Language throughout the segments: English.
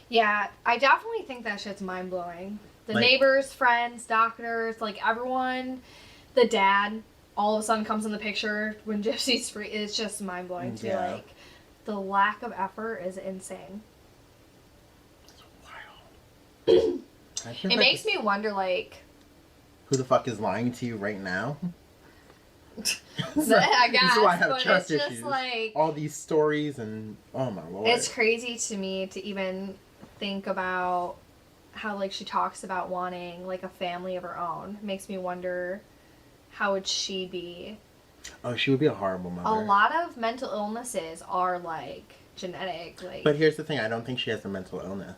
Yeah, I definitely think that shit's mind-blowing. The Like- neighbors, friends, doctors, like everyone, the dad, all of a sudden comes in the picture when Gypsy's free. It's just mind-blowing to me. Yeah. Like, the lack of effort is insane. Wow. It makes me wonder, like... Who the fuck is lying to you right now? I guess, This is why I have but trust it's issues. just like... All these stories and... Oh my lord. It's crazy to me to even think about how, like, she talks about wanting, like, a family of her own. It makes me wonder, how would she be? Oh, she would be a horrible mother. A lot of mental illnesses are, like, genetic. Like, But here's the thing, I don't think she has a mental illness.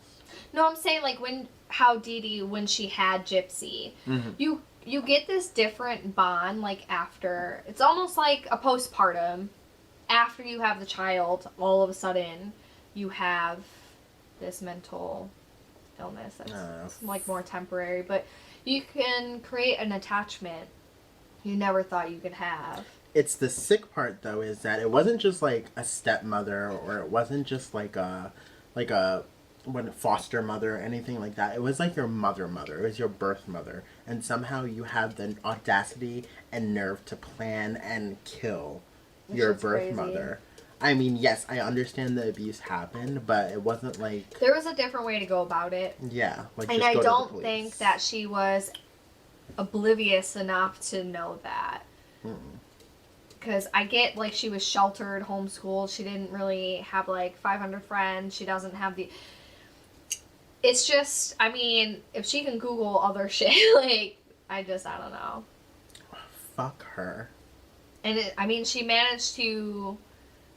no, I'm saying, like, how Dee Dee, when she had Gypsy, you get this different bond, like, after. It's almost like a postpartum. After you have the child, all of a sudden, you have this mental illness that's, like, more temporary. But you can create an attachment you never thought you could have. It's the sick part, though, is that it wasn't just, like, a stepmother, or it wasn't just, like a foster mother or anything like that. It was like your mother. It was your birth mother. And somehow you have the audacity and nerve to plan and kill your birth crazy. mother. I mean, yes, I understand the abuse happened, but it wasn't like... There was a different way to go about it. Yeah. Like, And just I go to the don't police. think that she was oblivious enough to know that. Because I get, like, she was sheltered, homeschooled. She didn't really have, like, 500 friends. She doesn't have the... It's just, I mean, if she can Google other shit, like, I don't know. Fuck her. And, I mean, she managed to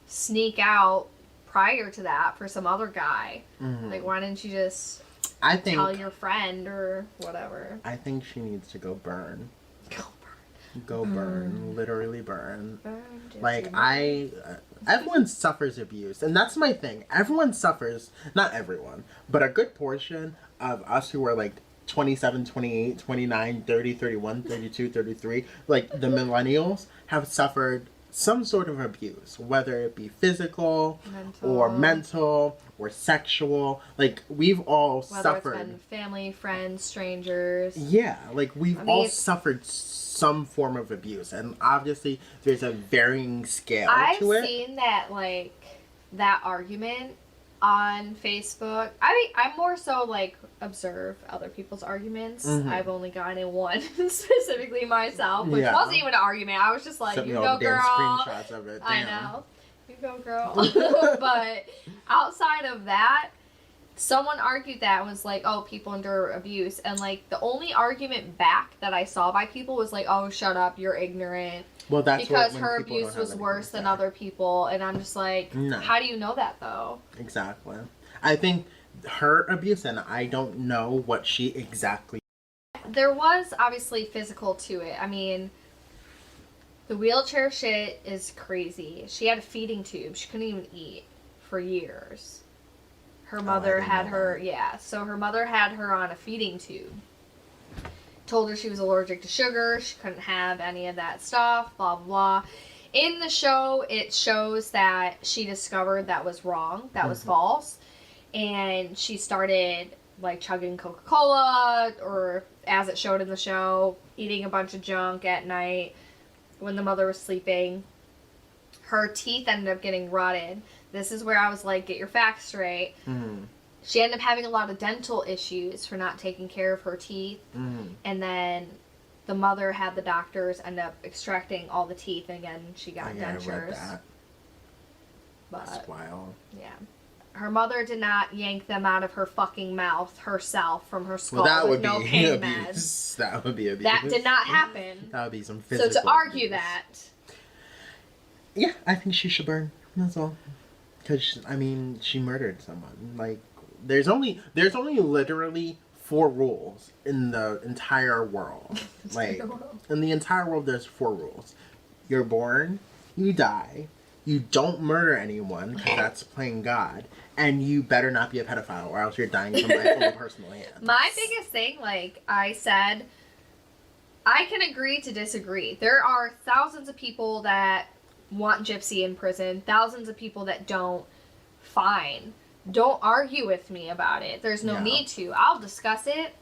sneak out prior to that for some other guy. Like, why didn't you just tell your friend or whatever? I think she needs to go burn. Go burn. Literally burn. Like, Gypsy. everyone suffers abuse, and that's my thing. Everyone suffers, not everyone, but a good portion of us who are, like, 27, 28, 29, 30, 31, 32, 33, like, the millennials have suffered some sort of abuse, whether it be physical or mental or sexual. Like, we've all suffered. Whether it's been family, friends, strangers. Yeah, like, we've all suffered some form of abuse, and obviously there's a varying scale to it. I've seen that, like, that argument on Facebook. I'm more so, like, observe other people's arguments. I've only gotten in one specifically myself, which wasn't even an argument. I was just like, Sent you me go, all the damn girl. screenshots of it. I Damn. know. You go, girl. But outside of that, someone argued that was like, oh, people endure abuse. And, like, the only argument back that I saw by people was like, oh, shut up, you're ignorant. Well, that's because when her people abuse don't was have worse anything than to say. other people. And I'm just like, No. how do you know that, though? Exactly. I think her abuse, and I don't know what she exactly... There was obviously physical to it. I mean, the wheelchair shit is crazy. She had a feeding tube. She couldn't even eat for years. Her mother had her, so her mother had her on a feeding tube. Told her she was allergic to sugar. She couldn't have any of that stuff, blah, blah, blah. In the show, it shows that she discovered that was wrong, that was false. And she started, like, chugging Coca-Cola, or as it showed in the show, eating a bunch of junk at night when the mother was sleeping. Her teeth ended up getting rotted. This is where I was like, get your facts straight. She ended up having a lot of dental issues for not taking care of her teeth. And then the mother had the doctors end up extracting all the teeth, and again, she got dentures. I read that. But, that's wild. Yeah. Her mother did not yank them out of her fucking mouth herself from her skull. Well, that with would no be pain abuse. meds. That would be abuse. That did not happen. That would be some physical So to argue abuse. that... Yeah, I think she should burn. That's all. Because, I mean, she murdered someone. Like, there's only literally 4 rules in the entire world. Like, in the entire world, there's 4 rules. You're born, you die, you don't murder anyone, because that's playing God, and you better not be a pedophile, or else you're dying from my own personal hand. My biggest thing, like I said, I can agree to disagree. There are thousands of people that want Gypsy in prison, thousands of people that don't. Fine. don't argue with me about it. There's no Yeah. need to. I'll discuss it.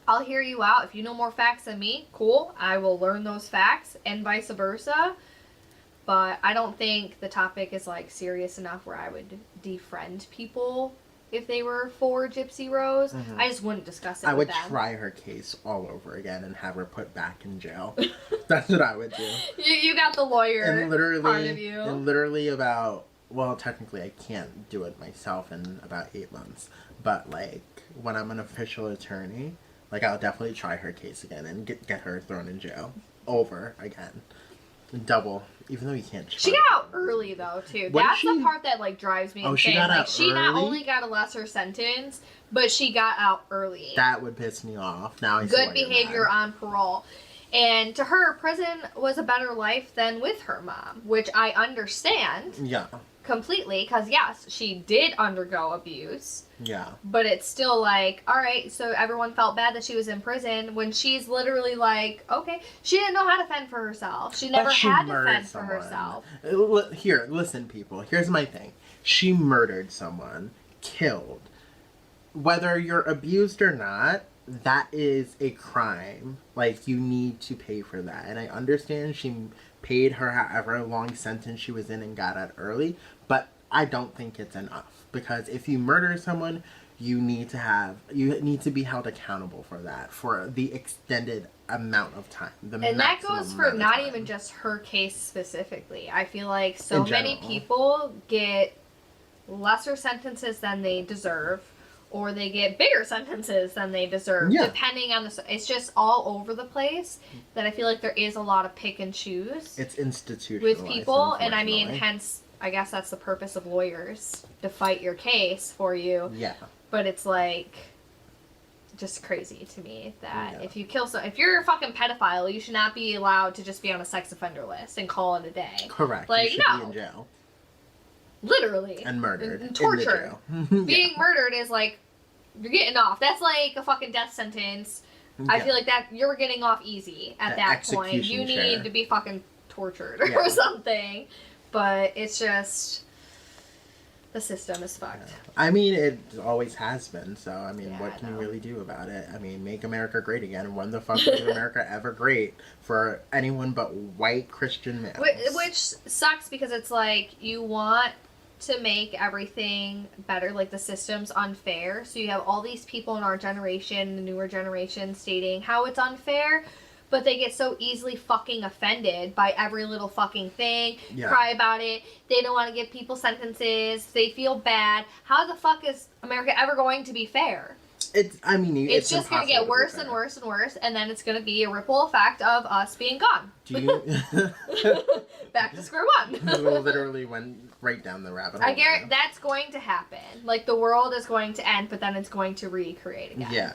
I'll hear you out. If you know more facts than me, cool. I will learn those facts and vice versa. But I don't think the topic is like serious enough where I would defriend people if they were for Gypsy Rose. Mhm. I just wouldn't discuss it I with would them. try her case all over again and have her put back in jail. That's what I would do. You got the lawyer And literally, part of you. and literally about, well, technically I can't do it myself in about 8 months. But like when I'm an official attorney, like I'll definitely try her case again and get her thrown in jail over again. Double, even though you can't. She got out early though too. What That's did she- the part that like drives me insane. Oh, she got like out she not early? only got a lesser sentence, but she got out early. That would piss me off. Now I see Good why you're behavior mad. on parole. And to her, prison was a better life than with her mom, which I understand Yeah, completely because yes, she did undergo abuse. yeah. But it's still like, all right, so everyone felt bad that she was in prison when she's literally like, okay, she didn't know how to fend for herself. She never But she had to murdered fend someone. for herself. Here, listen, people. Here's my thing. She murdered someone, killed. Whether you're abused or not, that is a crime. Like, you need to pay for that. And I understand she paid her however long sentence she was in and got out early, but I don't think it's enough. Because if you murder someone, you need to be held accountable for that, for the extended amount of time. And that goes for not even even just her case specifically. I feel like so In many general. people get lesser sentences than they deserve, or they get bigger sentences than they deserve, Yeah. depending on the. It's just all over the place. That I feel like there is a lot of pick and choose It's institutionalized with people, and I mean, unfortunately. hence, I guess that's the purpose of lawyers, to fight your case for you. Yeah. But it's like just crazy to me that Yeah. if you kill if you're a fucking pedophile, you should not be allowed to just be on a sex offender list and call it a day. Correct. Like, you should no. be in jail. Literally. And murdered. And in the tortured. jail. Being murdered is like you're getting off. That's like a fucking death sentence. I Yeah. feel like that you're getting off easy at The that point. execution You need chair. to be fucking tortured Yeah. or something. But it's just the system is fucked. I mean, it always has been, so, I mean, Yeah, what I can you know. really do about it? I mean, make America great again. When the fuck was America ever great for anyone but white Christian males? Which sucks because it's like you want to make everything better, like the system's unfair. So you have all these people in our generation, the newer generation, stating how it's unfair, but they get so easily fucking offended by every little fucking thing, Yeah. cry about it. They don't want to give people sentences. They feel bad. How the fuck is America ever going to be fair? I mean, It's just going to get impossible worse be and fair. worse and worse, and then it's going to be a ripple effect of us being gone. Do you... Back to square one. literally went right down the rabbit hole. I guarantee that's going to happen. Like, the world is going to end, but then it's going to recreate again. Yeah.